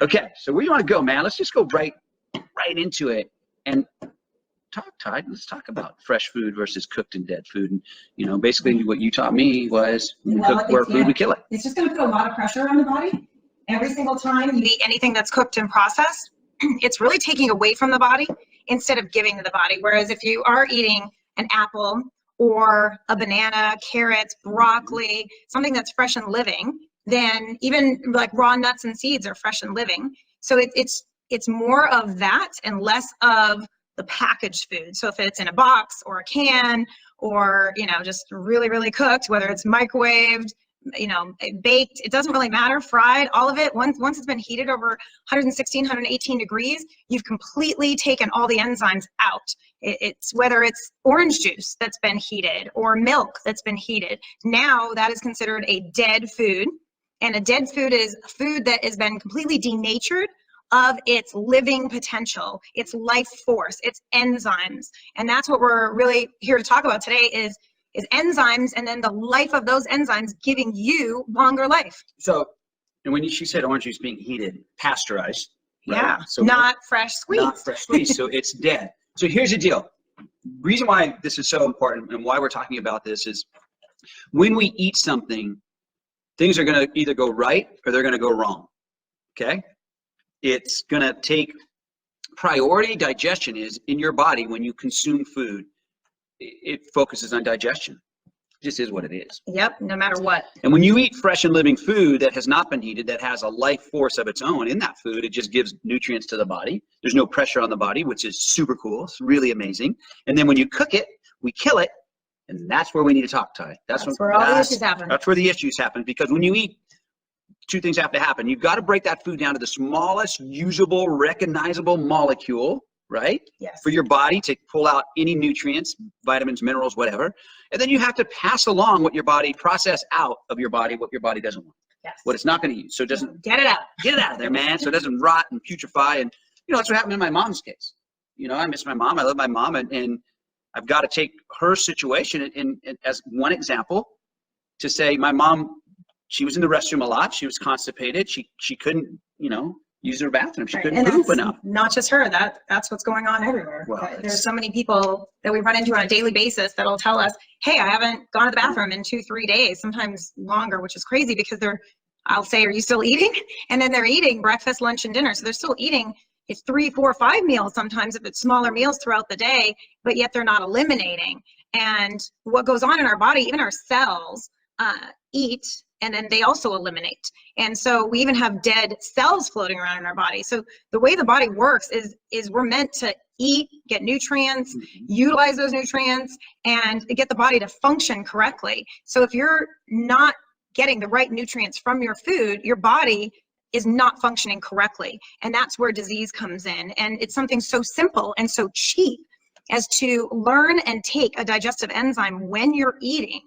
Okay, so where do you want to go, man? Let's just go right into it and talk, Ty. Let's talk about fresh food versus cooked and dead food. And, you know, basically what you taught me was when we cook more food, we kill it. It's just going to put a lot of pressure on the body. Every single time you eat anything that's cooked and processed, it's really taking away from the body instead of giving to the body. Whereas if you are eating an apple or a banana, carrots, broccoli, something that's fresh and living, then even like raw nuts and seeds are fresh and living. So it's more of that and less of the packaged food. So if it's in a box or a can or, you know, just really, really cooked, whether it's microwaved, you know, baked, it doesn't really matter, fried, all of it, once it's been heated over 116, 118 degrees, you've completely taken all the enzymes out. It's whether it's orange juice that's been heated or milk that's been heated. Now that is considered a dead food. And a dead food is food that has been completely denatured of its living potential, its life force, its enzymes. And that's what we're really here to talk about today is enzymes, and then the life of those enzymes giving you longer life. So, and when she said orange juice being heated, pasteurized. Right? Yeah, so not fresh squeezed. Not fresh squeezed, so it's dead. So here's the deal. Reason why this is so important and why we're talking about this is when we eat something, things are going to either go right or they're going to go wrong, okay? It's going to take priority. Digestion is in your body when you consume food. It focuses on digestion. It just is what it is. Yep, no matter what. And when you eat fresh and living food that has not been heated, that has a life force of its own in that food, it just gives nutrients to the body. There's no pressure on the body, which is super cool. It's really amazing. And then when you cook it, we kill it. And that's where we need to talk, Ty. That's where all the issues happen. That's where the issues happen, because when you eat, two things have to happen. You've got to break that food down to the smallest usable, recognizable molecule, right? Yes. For your body to pull out any nutrients, vitamins, minerals, whatever. And then you have to pass along what your body, process out of your body, what your body doesn't want. Yes. What it's not going to use. So it doesn't. Get it out. Get it out of there, man. So it doesn't rot and putrefy. And, you know, that's what happened in my mom's case. You know, I miss my mom. I love my mom. And I've got to take her situation and as one example to say my mom, she was in the restroom a lot. She was constipated. She couldn't, you know, use her bathroom. She couldn't poop enough. Not just her. That's what's going on everywhere. Well, there's so many people that we run into on a daily basis that'll tell us, hey, I haven't gone to the bathroom in 2-3 days, sometimes longer, which is crazy because I'll say, are you still eating? And then they're eating breakfast, lunch, and dinner. So they're still eating. It's 3, 4, 5 meals sometimes if it's smaller meals throughout the day, but yet they're not eliminating. And what goes on in our body, even our cells eat, and then they also eliminate. And so we even have dead cells floating around in our body. So the way the body works is we're meant to eat, get nutrients, utilize those nutrients, and get the body to function correctly. So if you're not getting the right nutrients from your food, your body is not functioning correctly. And that's where disease comes in. And it's something so simple and so cheap as to learn and take a digestive enzyme when you're eating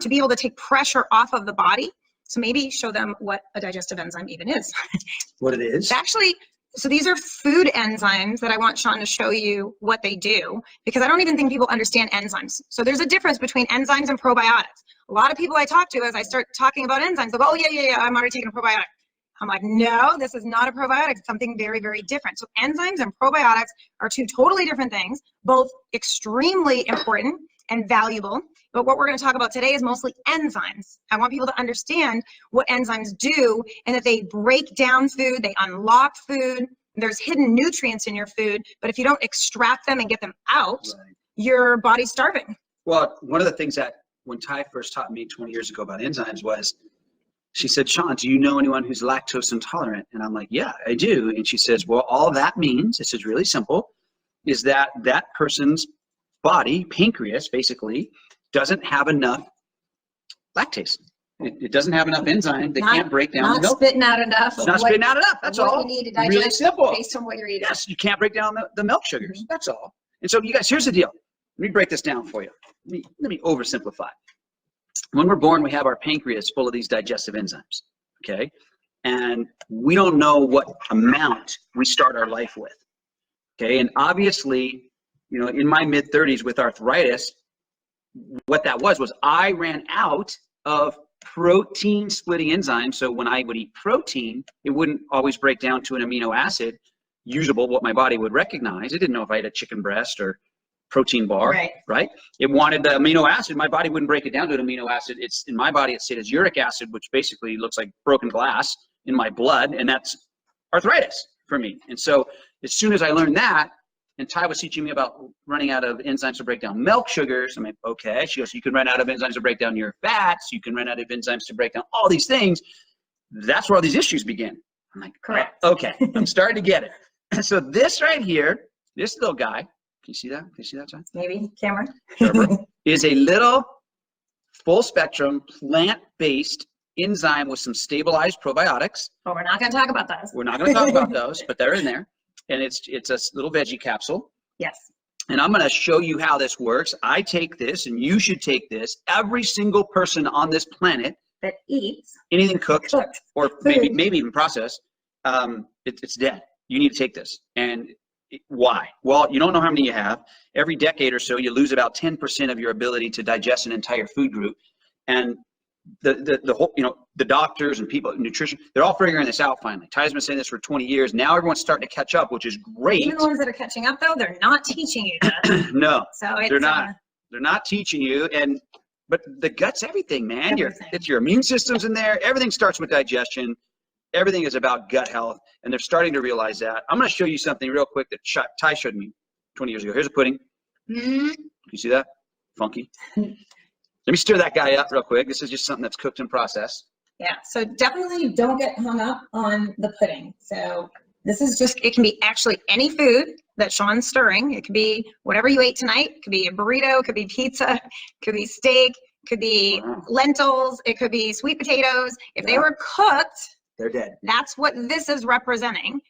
to be able to take pressure off of the body. So maybe show them what a digestive enzyme even is. What it is? Actually, so these are food enzymes that I want Sean to show you what they do, because I don't even think people understand enzymes. So there's a difference between enzymes and probiotics. A lot of people I talk to, as I start talking about enzymes, they'll go, oh yeah, I'm already taking a probiotic. I'm like, no, this is not a probiotic. It's something very, very different. So enzymes and probiotics are two totally different things, both extremely important and valuable. But what we're going to talk about today is mostly enzymes. I want people to understand what enzymes do and that they break down food, they unlock food. There's hidden nutrients in your food, but if you don't extract them and get them out, your body's starving. Well, one of the things that when Ty first taught me 20 years ago about enzymes was, she said, Sean, do you know anyone who's lactose intolerant? And I'm like, yeah, I do. And she says, well, all that means, this is really simple, is that that person's body, pancreas, basically, doesn't have enough lactase. It doesn't have enough enzyme. They can't break down the milk. Not spitting out enough. It's not spitting out enough. That's all. You need to digest really simple. based on what you're eating. Yes, you can't break down the milk sugars. That's all. And so, you guys, here's the deal. Let me break this down for you. Let me oversimplify. When we're born, we have our pancreas full of these digestive enzymes, okay? And we don't know what amount we start our life with, okay? And obviously, you know, in my mid-30s with arthritis, what that was I ran out of protein splitting enzyme. So when I would eat protein, it wouldn't always break down to an amino acid usable, what my body would recognize. It didn't know if I had a chicken breast or protein bar, right? It wanted the amino acid. My body wouldn't break it down to an amino acid. It's in my body, it said as uric acid, which basically looks like broken glass in my blood, and that's arthritis for me. And so as soon as I learned that, and Ty was teaching me about running out of enzymes to break down milk sugars, I'm like, okay. She goes, you can run out of enzymes to break down your fats. You can run out of enzymes to break down all these things. That's where all these issues begin. I'm like, correct. Okay, I'm starting to get it. So this right here, this little guy, can you see that? Can you see that, Ty? Maybe, camera. Is a little full spectrum plant-based enzyme with some stabilized probiotics. But we're not going to talk about those. We're not going to talk about those, but they're in there. And it's a little veggie capsule. Yes. And I'm going to show you how this works. I take this, and you should take this. Every single person on this planet that eats anything cooked or maybe even processed, it's dead. You need to take this. And why? Well, you don't know how many you have. Every decade or so, you lose about 10% of your ability to digest an entire food group. And the whole, the doctors and people, nutrition, they're all figuring this out finally. Ty's been saying this for 20 years. Now everyone's starting to catch up, which is great. Even the ones that are catching up, though, they're not teaching you this. No, so it's, they're not. They're not teaching you. But the gut's everything, man. It's your immune system's in there. Everything starts with digestion. Everything is about gut health, and they're starting to realize that. I'm going to show you something real quick that Ty showed me 20 years ago. Here's a pudding. You see that? Funky. Let me stir that guy up real quick. This is just something that's cooked and processed. Yeah, so definitely don't get hung up on the pudding. So this is just, it can be actually any food that Sean's stirring. It could be whatever you ate tonight. It could be a burrito, it could be pizza, it could be steak, it could be lentils, it could be sweet potatoes. If they were cooked, they're dead. That's what this is representing.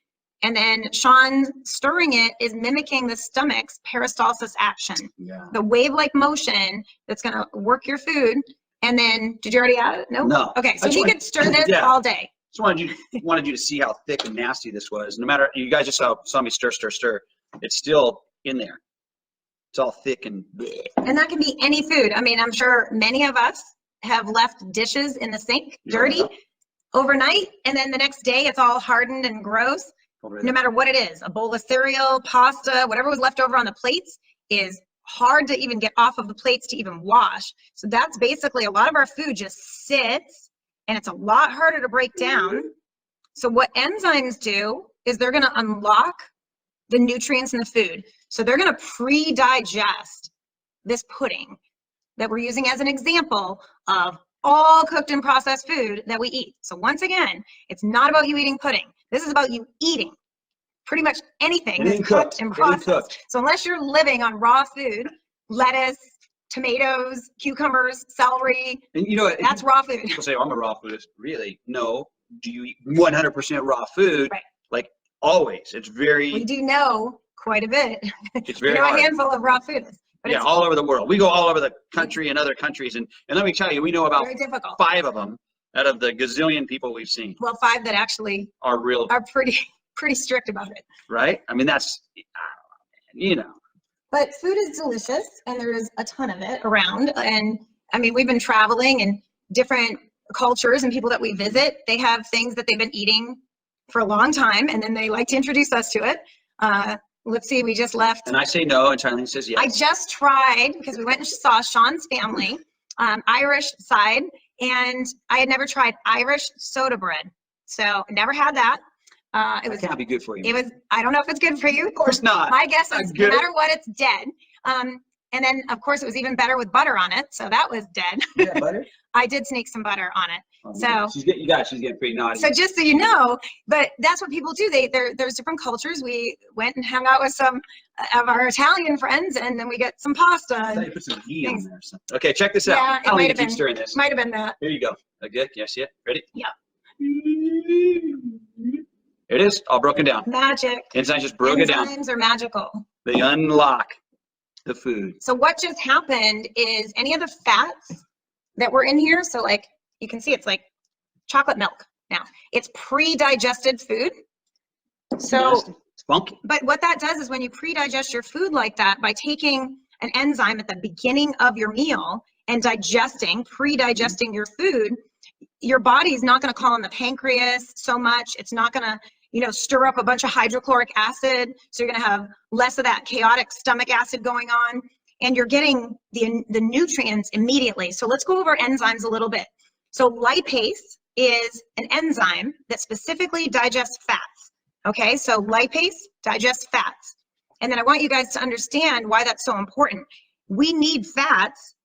And then Sean stirring it is mimicking the stomach's peristalsis action. Yeah. The wave-like motion that's going to work your food. And then, did you already add it? Nope. No. Okay, so he could stir this all day. Just wanted you to see how thick and nasty this was. No matter, you guys just saw me stir. It's still in there. It's all thick and bleh. And that can be any food. I mean, I'm sure many of us have left dishes in the sink, dirty, overnight, and then the next day it's all hardened and gross. No matter what it is, a bowl of cereal, pasta, whatever was left over on the plates is hard to even get off of the plates to even wash. So that's basically a lot of our food just sits, and it's a lot harder to break down. So what enzymes do is they're going to unlock the nutrients in the food. So they're going to pre-digest this pudding that we're using as an example of all cooked and processed food that we eat. So once again, it's not about you eating pudding. This is about you eating pretty much anything that's cooked and processed. So unless you're living on raw food, lettuce, tomatoes, cucumbers, celery, and that's raw food. People say, oh, I'm a raw foodist. Really? No. Do you eat 100% raw food? Right. Like always. It's very... We do know quite a bit. It's very hard. A handful of raw food. But yeah, all over the world. We go all over the country and other countries. And let me tell you, we know about 5 of them out of the gazillion people we've seen. Well, 5 that actually are pretty strict about it. Right? I mean, that's, But food is delicious, and there is a ton of it around. And I mean, we've been traveling, and different cultures and people that we visit, they have things that they've been eating for a long time, and then they like to introduce us to it. Let's see, we just left. And I say no, and Charlene says yes. I just tried, because we went and saw Sean's family, Irish side, and I had never tried Irish soda bread. So never had that. It can't be good for you. I don't know if it's good for you. Of course not. My guess is no matter what, it's dead. And then, of course, it was even better with butter on it. So that was dead. Yeah, butter? I did sneak some butter on it. She's getting pretty naughty. So just so you know, but that's what people do. There's different cultures. We went and hung out with some of our Italian friends, and then we get some pasta. I thought you put some ghee on there. Okay, check this out. Yeah, I don't need to keep stirring this. Might have been that. Here you go. Okay, can you see it? Ready? Yeah. There it is, all broken down. Magic. Enzymes just broke it down. Enzymes are magical. They unlock the food. So what just happened is any of the fats that were in here, so like you can see it's like chocolate milk now. It's pre-digested food. So it's funky. But what that does is when you pre-digest your food like that, by taking an enzyme at the beginning of your meal and digesting, pre-digesting your food, your body's not going to call on the pancreas so much. It's not going to, you know, stir up a bunch of hydrochloric acid. So you're going to have less of that chaotic stomach acid going on, and you're getting the nutrients immediately. So let's go over enzymes a little bit. So lipase is an enzyme that specifically digests fats. Okay, so lipase digests fats. And then I want you guys to understand why that's so important. We need fats,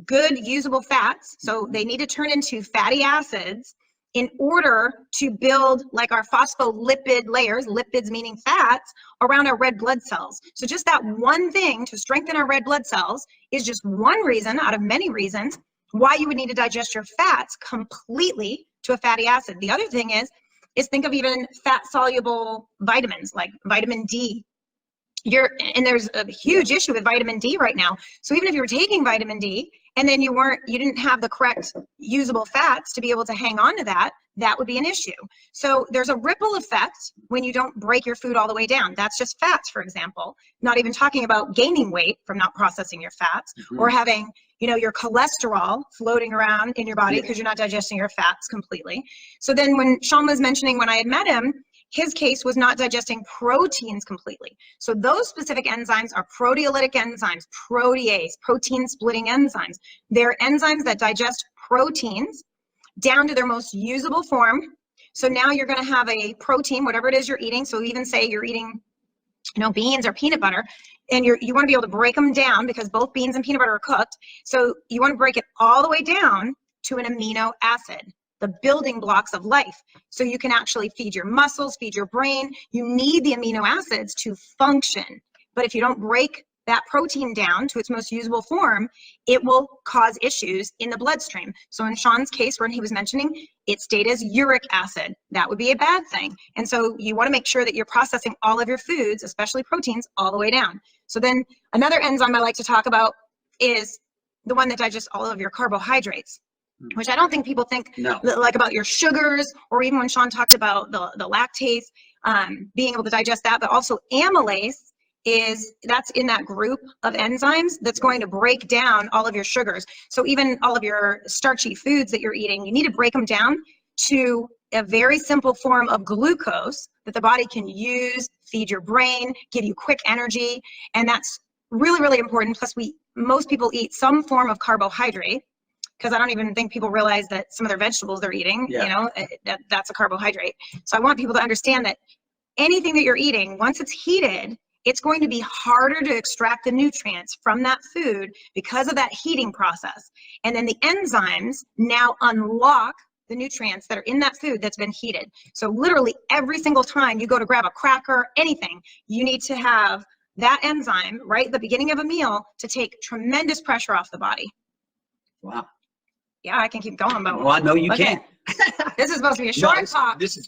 good usable fats, so they need to turn into fatty acids in order to build like our phospholipid layers, lipids meaning fats, around our red blood cells. So just that one thing to strengthen our red blood cells is just one reason out of many reasons why you would need to digest your fats completely to a fatty acid. The other thing is think of even fat soluble vitamins like vitamin D. And there's a huge issue with vitamin D right now. So even if you were taking vitamin D and then you didn't have the correct usable fats to be able to hang on to that, that would be an issue. So there's a ripple effect when you don't break your food all the way down. That's just fats, for example, not even talking about gaining weight from not processing your fats, or having, you know, your cholesterol floating around in your body because you're not digesting your fats completely. So then when Sean was mentioning when I had met him, his case was not digesting proteins completely. So those specific enzymes are proteolytic enzymes, protease, protein splitting enzymes. They're enzymes that digest proteins down to their most usable form. So now you're going to have a protein, whatever it is you're eating. So even say you're eating, you know, beans or peanut butter, and you want to be able to break them down because both beans and peanut butter are cooked. So you want to break it all the way down to an amino acid, the building blocks of life. So you can actually feed your muscles, feed your brain. You need the amino acids to function. But if you don't break that protein down to its most usable form, it will cause issues in the bloodstream. So in Sean's case, when he was mentioning, it stayed as uric acid. That would be a bad thing. And so you want to make sure that you're processing all of your foods, especially proteins, all the way down. So then another enzyme I like to talk about is the one that digests all of your carbohydrates, which I don't think people think like about your sugars, or even when Sean talked about the lactase, being able to digest that, but also amylase that's in that group of enzymes that's going to break down all of your sugars. So even all of your starchy foods that you're eating, you need to break them down to a very simple form of glucose that the body can use, feed your brain, give you quick energy. And that's really, really important. Plus most people eat some form of carbohydrate, because I don't even think people realize that some of their vegetables they're eating, you know, that's a carbohydrate. So I want people to understand that anything that you're eating, once it's heated, it's going to be harder to extract the nutrients from that food because of that heating process. And then the enzymes now unlock the nutrients that are in that food that's been heated. So literally every single time you go to grab a cracker, anything, you need to have that enzyme right at the beginning of a meal to take tremendous pressure off the body. Wow. Yeah, I can keep going, but well, I know you can't. This is supposed to be a short talk. This is good.